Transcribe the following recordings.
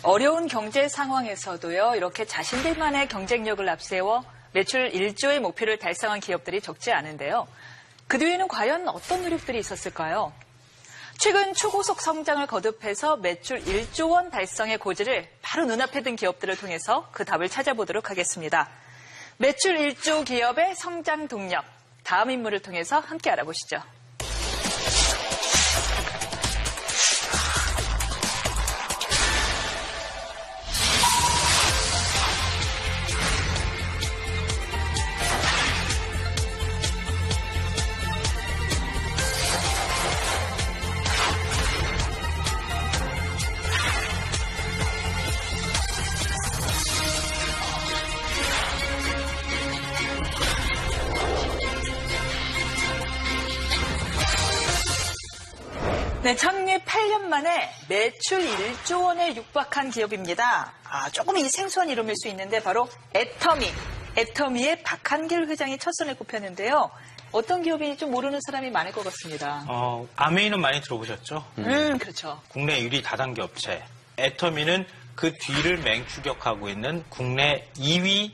어려운 경제 상황에서도요, 이렇게 자신들만의 경쟁력을 앞세워 매출 1조의 목표를 달성한 기업들이 적지 않은데요. 그 뒤에는 과연 어떤 노력들이 있었을까요? 최근 초고속 성장을 거듭해서 매출 1조 원 달성의 고지를 바로 눈앞에 둔 기업들을 통해서 그 답을 찾아보도록 하겠습니다. 매출 1조 기업의 성장 동력, 다음 인물을 통해서 함께 알아보시죠. 네, 창립 8년 만에 매출 1조 원에 육박한 기업입니다. 조금 이 생소한 이름일 수 있는데 바로 애터미. 애터미의 박한길 회장이 첫 손에 꼽혔는데요. 어떤 기업인지 좀 모르는 사람이 많을 것 같습니다. 아메이는 많이 들어보셨죠? 그렇죠. 국내 1위 다단계 업체. 애터미는 그 뒤를 맹추격하고 있는 국내 2위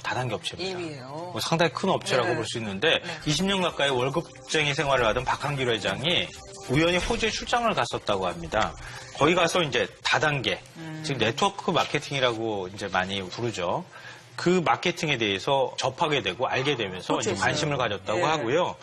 다단계 업체입니다. 2위예요. 상당히 큰 업체라고 네. 볼 수 있는데 네. 20년 가까이 월급쟁이 생활을 하던 박한길 회장이 우연히 호주에 출장을 갔었다고 합니다. 거기 가서 이제 다단계, 즉 네트워크 마케팅이라고 이제 많이 부르죠. 그 마케팅에 대해서 접하게 되고 알게 되면서 이제 관심을 가졌다고 네. 하고요.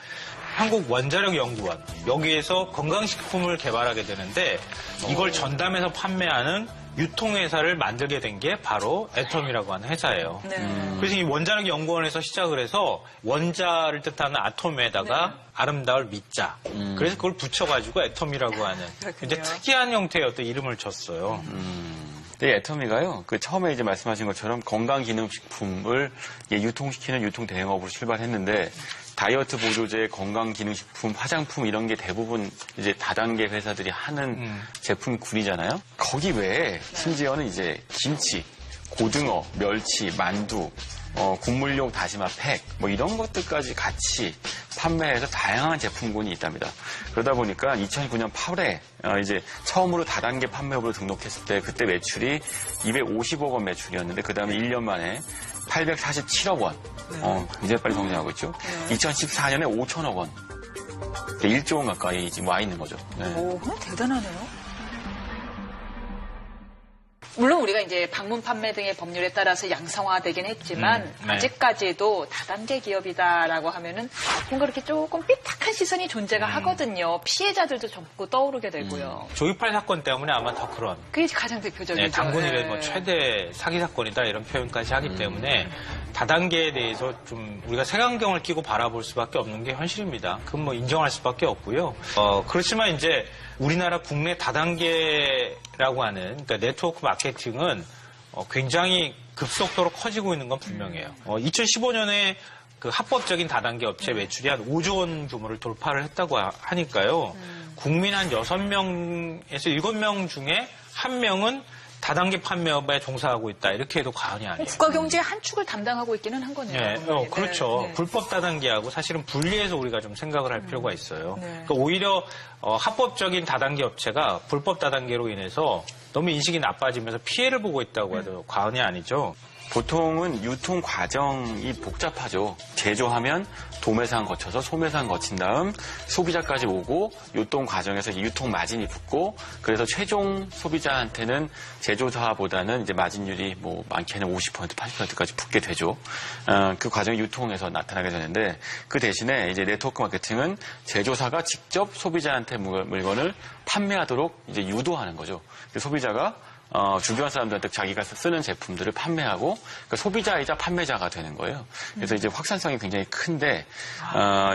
한국 원자력 연구원 여기에서 건강식품을 개발하게 되는데 이걸 전담해서 판매하는 유통회사를 만들게 된 게 바로 애텀이라고 하는 회사예요. 네. 그래서 이 원자력 연구원에서 시작을 해서 원자를 뜻하는 아톰에다가 아름다울 미자. 그래서 그걸 붙여가지고 애텀이라고 하는 이제 특이한 형태의 어떤 이름을 줬어요. 네, 애터미가요. 처음에 이제 말씀하신 것처럼 건강기능식품을 유통시키는 유통대행업으로 출발했는데 다이어트 보조제, 건강기능식품, 화장품 이런 게 대부분 이제 다단계 회사들이 하는 제품군이잖아요. 거기 외에 심지어는 이제 김치, 고등어, 멸치, 만두, 국물용 다시마 팩, 이런 것들까지 같이 판매해서 다양한 제품군이 있답니다. 그러다 보니까 2009년 8월에 이제 처음으로 다단계 판매업으로 등록했을 때 그때 매출이 250억 원 매출이었는데 그 다음에 1년 만에 847억 원. 굉장히 빨리 성장하고 있죠. 2014년에 5천억 원. 1조 원 가까이 지금 와 있는 거죠. 네. 오, 대단하네요. 물론 우리가 이제 방문 판매 등의 법률에 따라서 양성화되긴 했지만 네. 아직까지도 다단계 기업이다라고 하면은 뭔가 이렇게 조금 삐딱한 시선이 존재가 하거든요. 피해자들도 자꾸 떠오르게 되고요. 조이팔 사건 때문에 아마 더 그런 그게 가장 대표적이죠. 당군 이래 네. 최대 사기 사건이다 이런 표현까지 하기 때문에 다단계에 대해서 좀 우리가 색안경을 끼고 바라볼 수밖에 없는 게 현실입니다. 그건 인정할 수밖에 없고요. 그렇지만 이제 우리나라 국내 다단계라고 하는 그러니까 네트워크 마케팅은 굉장히 급속도로 커지고 있는 건 분명해요. 2015년에 그 합법적인 다단계 업체 매출이 한 5조 원 규모를 돌파를 했다고 하니까요. 국민 한 6명에서 7명 중에 1명은 다단계 판매업에 종사하고 있다. 이렇게 해도 과언이 아니에요. 국가 경제의 한 축을 담당하고 있기는 한 거네요. 네, 그렇죠. 네. 불법 다단계하고 사실은 분리해서 우리가 좀 생각을 할 필요가 있어요. 네. 그러니까 오히려 합법적인 다단계 업체가 불법 다단계로 인해서 너무 인식이 나빠지면서 피해를 보고 있다고 해도 과언이 아니죠. 보통은 유통 과정이 복잡하죠. 제조하면 도매상 거쳐서 소매상 거친 다음 소비자까지 오고 유통 과정에서 유통 마진이 붙고 그래서 최종 소비자한테는 제조사보다는 이제 마진율이 많게는 50%, 80%까지 붙게 되죠. 그 과정이 유통에서 나타나게 되는데 그 대신에 이제 네트워크 마케팅은 제조사가 직접 소비자한테 물건을 판매하도록 이제 유도하는 거죠. 소비자가 주변 사람들한테 자기가 쓰는 제품들을 판매하고 그러니까 소비자이자 판매자가 되는 거예요. 그래서 이제 확산성이 굉장히 큰데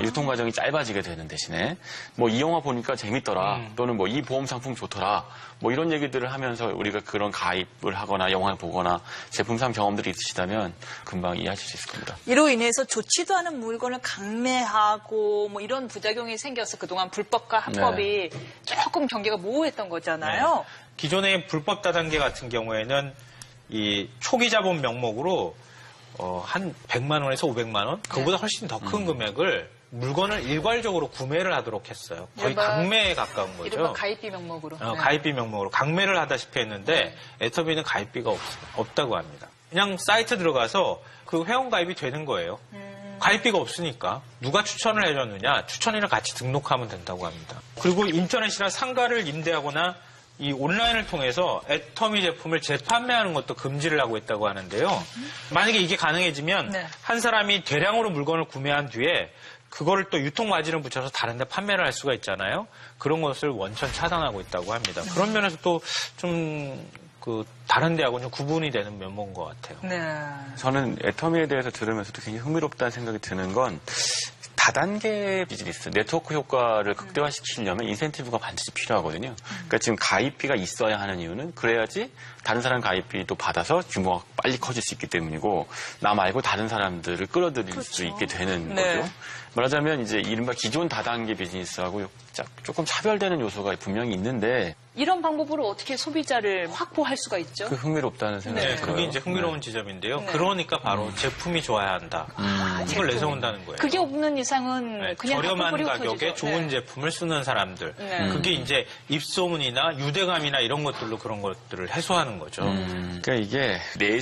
유통 과정이 짧아지게 되는 대신에 이 영화 보니까 재밌더라 또는 이 보험 상품 좋더라 이런 얘기들을 하면서 우리가 그런 가입을 하거나 영화를 보거나 제품 산 경험들이 있으시다면 금방 이해하실 수 있을 겁니다. 이로 인해서 좋지도 않은 물건을 강매하고 이런 부작용이 생겨서 그동안 불법과 합법이 조금 경계가 모호했던 거잖아요. 네. 기존의 불법 다단계 같은 경우에는 이 초기 자본 명목으로 한 100만 원에서 500만 원, 그보다 훨씬 더 큰 금액을 물건을 일괄적으로 구매를 하도록 했어요. 거의 이른바- 강매에 가까운 거죠. 이른바 가입비 명목으로. 네. 가입비 명목으로 강매를 하다시피 했는데 애터미는 가입비가 없다고 합니다. 그냥 사이트 들어가서 그 회원 가입이 되는 거예요. 가입비가 없으니까 누가 추천을 해줬느냐 추천인을 같이 등록하면 된다고 합니다. 그리고 인터넷이나 상가를 임대하거나 이 온라인을 통해서 애터미 제품을 재판매하는 것도 금지를 하고 있다고 하는데요. 만약에 이게 가능해지면 네. 한 사람이 대량으로 물건을 구매한 뒤에 그거를 또 유통 마진을 붙여서 다른 데 판매를 할 수가 있잖아요. 그런 것을 원천 차단하고 있다고 합니다. 그런 면에서 또 좀 다른 데하고는 좀 구분이 되는 면모인 것 같아요. 네. 저는 애터미에 대해서 들으면서도 굉장히 흥미롭다는 생각이 드는 건 다단계 비즈니스, 네트워크 효과를 극대화시키려면 인센티브가 반드시 필요하거든요. 그러니까 지금 가입비가 있어야 하는 이유는 그래야지 다른 사람 가입비도 받아서 규모가 빨리 커질 수 있기 때문이고 나 말고 다른 사람들을 끌어들일 수 있게 되는 네. 거죠. 말하자면 이제 이른바 기존 다단계 비즈니스하고 조금 차별되는 요소가 분명히 있는데 이런 방법으로 어떻게 소비자를 확보할 수가 있죠? 그 흥미롭다는 생각이 네, 들어요. 그게 이제 흥미로운 지점인데요. 네. 그러니까 바로 제품이 좋아야 한다. 이걸 내세운다는 거예요. 그게 없는 이상은 네, 그냥 저렴한 뿌리고 가격에 터지죠. 좋은 네. 제품을 쓰는 사람들. 네. 그게 이제 입소문이나 유대감이나 이런 것들로 그런 것들을 해소하는 거죠. 그러니까 이게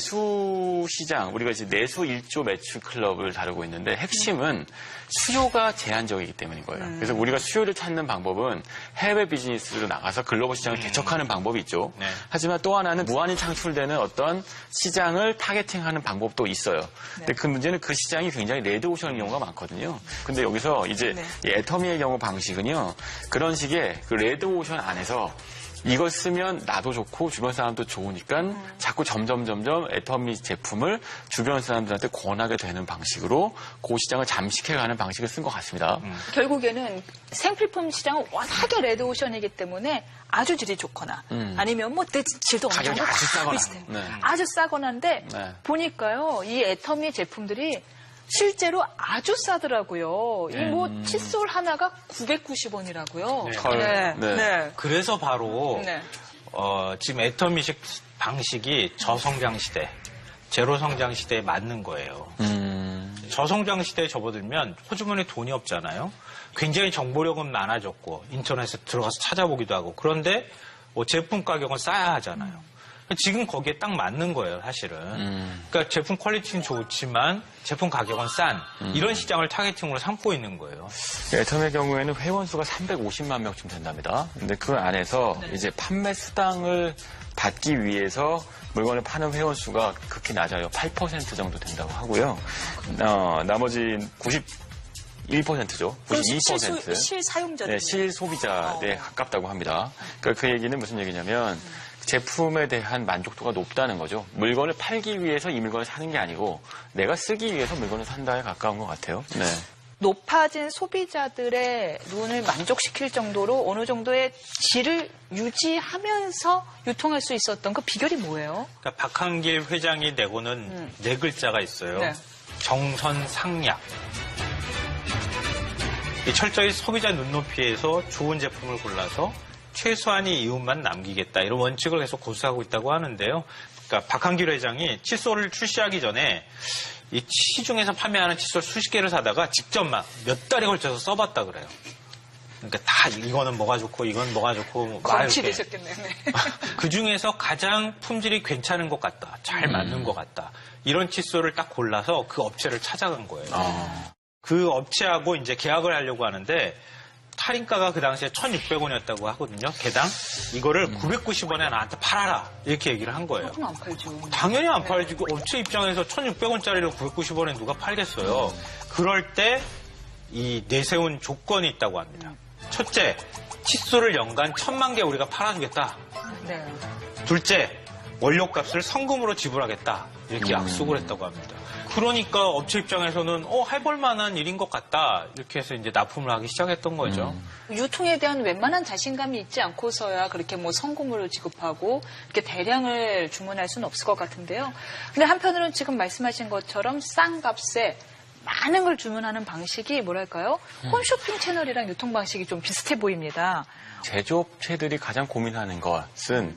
내수 시장, 우리가 이제 내수 1조 매출 클럽을 다루고 있는데 핵심은 수요가 제한적이기 때문인 거예요. 그래서 우리가 수요를 찾는 방법은 해외 비즈니스로 나가서 글로벌 시장을 개척하는 방법이 있죠. 네. 하지만 또 하나는 무한히 창출되는 어떤 시장을 타겟팅하는 방법도 있어요. 근데 그 문제는 그 시장이 굉장히 레드오션인 경우가 많거든요. 근데 여기서 이제 네. 이 애터미의 경우 방식은요. 그런 식의 그 레드오션 안에서 이걸 쓰면 나도 좋고 주변 사람도 좋으니까 자꾸 점점 애터미 제품을 주변 사람들한테 권하게 되는 방식으로 그 시장을 잠식해가는 방식을 쓴 것 같습니다. 결국에는 생필품 시장은 워낙에 레드오션이기 때문에 아주 질이 좋거나 아니면 뭐 질도 엄청 가격이 아주 싸거나. 비슷해요. 네. 아주 싸거나인데 네. 보니까요 이 애터미 제품들이 실제로 아주 싸더라고요. 이 뭐 칫솔 하나가 990원이라고요. 네. 헐. 네. 그래서 바로 네. 지금 애터미식 방식이 저성장 시대, 제로 성장 시대에 맞는 거예요. 저성장 시대에 접어들면 호주머니에 돈이 없잖아요. 굉장히 정보력은 많아졌고 인터넷에 들어가서 찾아보기도 하고 그런데 제품 가격은 싸야 하잖아요. 지금 거기에 딱 맞는 거예요, 사실은. 그러니까 제품 퀄리티는 좋지만 제품 가격은 싼 이런 시장을 타겟팅으로 삼고 있는 거예요. 애터미의 경우에는 회원 수가 350만 명쯤 된답니다. 근데 그 안에서 이제 판매 수당을 받기 위해서 물건을 파는 회원 수가 극히 낮아요. 8% 정도 된다고 하고요. 나머지 91%죠. 92%. 실사용자들. 네, 실소비자에 가깝다고 합니다. 그러니까 그 얘기는 무슨 얘기냐면 제품에 대한 만족도가 높다는 거죠. 물건을 팔기 위해서 이 물건을 사는 게 아니고 내가 쓰기 위해서 물건을 산다에 가까운 것 같아요. 네. 높아진 소비자들의 눈을 만족시킬 정도로 어느 정도의 질을 유지하면서 유통할 수 있었던 그 비결이 뭐예요? 그러니까 박한길 회장이 내고는 네 글자가 있어요. 네. 정선상약. 이 철저히 소비자 눈높이에서 좋은 제품을 골라서 최소한의 이윤만 남기겠다. 이런 원칙을 계속 고수하고 있다고 하는데요. 그러니까 박한길 회장이 칫솔을 출시하기 전에 이 시중에서 판매하는 칫솔 수십 개를 사다가 직접 막 몇 달에 걸쳐서 써봤다 그래요. 그러니까 다 이거는 뭐가 좋고 이건 뭐가 좋고 검치되셨겠네요. 네. 그 중에서 가장 품질이 괜찮은 것 같다. 잘 맞는 것 같다. 이런 칫솔을 딱 골라서 그 업체를 찾아간 거예요. 그 업체하고 이제 계약을 하려고 하는데 할인가가 그 당시에 1,600원이었다고 하거든요. 개당. 이거를 990원에 나한테 팔아라. 이렇게 얘기를 한 거예요. 그럼 안 팔죠. 당연히 안 팔지. 그 업체 입장에서 1,600원짜리를 990원에 누가 팔겠어요. 그럴 때 이 내세운 조건이 있다고 합니다. 첫째, 칫솔을 연간 1,000만 개 우리가 팔아주겠다. 네. 둘째, 원료값을 성금으로 지불하겠다. 이렇게 약속을 했다고 합니다. 그러니까 업체 입장에서는 해볼 만한 일인 것 같다. 이렇게 해서 이제 납품을 하기 시작했던 거죠. 유통에 대한 웬만한 자신감이 있지 않고서야 그렇게 뭐 성금으로 지급하고 이렇게 대량을 주문할 수는 없을 것 같은데요. 근데 한편으로는 지금 말씀하신 것처럼 싼 값에 많은 걸 주문하는 방식이 뭐랄까요? 홈쇼핑 채널이랑 유통 방식이 좀 비슷해 보입니다. 제조업체들이 가장 고민하는 것은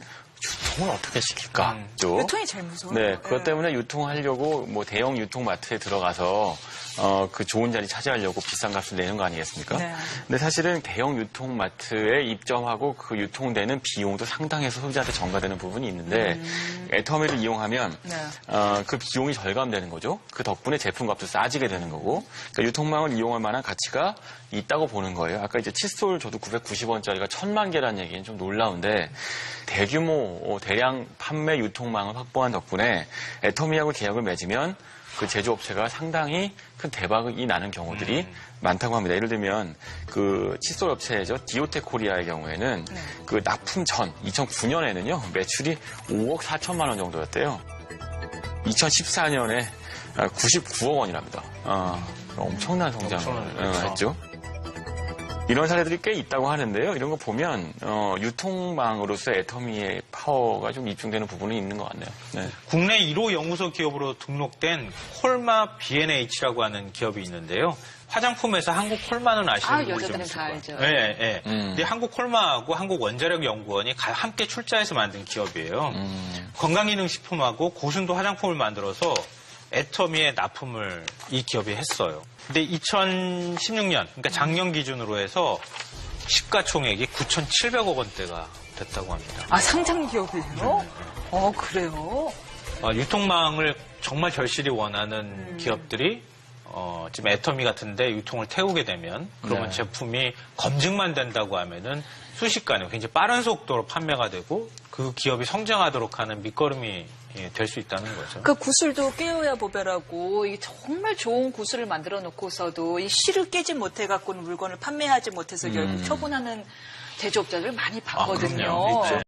유통을 어떻게 시킬까? 유통이 제일 무서워요. 네, 그것 때문에 유통하려고 뭐 대형 유통마트에 들어가서 그 좋은 자리 차지하려고 비싼 값을 내는 거 아니겠습니까? 네. 근데 사실은 대형 유통마트에 입점하고 그 유통되는 비용도 상당해서 소비자한테 전가되는 부분이 있는데 애터미를 이용하면 네. 그 비용이 절감되는 거죠. 그 덕분에 제품값도 싸지게 되는 거고 그러니까 유통망을 이용할 만한 가치가 있다고 보는 거예요. 아까 이제 칫솔 저도 990원짜리가 1000만 개라는 얘기는 좀 놀라운데 대규모 대량 판매 유통망을 확보한 덕분에 애터미하고 계약을 맺으면 그 제조업체가 상당히 큰 대박이 나는 경우들이 많다고 합니다. 예를 들면 그 칫솔 업체죠. 디오텍 코리아의 경우에는 그 납품 전 2009년에는요 매출이 5억 4천만 원 정도였대요. 2014년에 99억 원이랍니다. 엄청난 성장을 했죠. 이런 사례들이 꽤 있다고 하는데요. 이런 거 보면 유통망으로서 애터미의 파워가 좀 입증되는 부분이 있는 것 같네요. 네. 국내 1호 연구소 기업으로 등록된 콜마 B&H라고 하는 기업이 있는데요. 화장품에서 한국 콜마는 아시는 분이 좀 여자들은 있을 다 거예요. 알죠. 네, 네. 근데 한국 콜마하고 한국 원자력 연구원이 함께 출자해서 만든 기업이에요. 건강기능식품하고 고순도 화장품을 만들어서 애터미의 납품을 이 기업이 했어요. 근데 2016년, 그러니까 작년 기준으로 해서 시가총액이 9,700억 원대가 됐다고 합니다. 아, 상장 기업이에요? 그래요? 유통망을 정말 절실히 원하는 기업들이 지금 애터미 같은데 유통을 태우게 되면 그러면 제품이 검증만 된다고 하면은 순식간에 굉장히 빠른 속도로 판매가 되고 그 기업이 성장하도록 하는 밑거름이 될 수 있다는 거죠. 그 구슬도 깨어야 보배라고 이 정말 좋은 구슬을 만들어 놓고서도 이 실을 깨지 못해 갖고는 물건을 판매하지 못해서 결국 처분하는 제조업자들 많이 봤거든요. 그럼요. 있죠.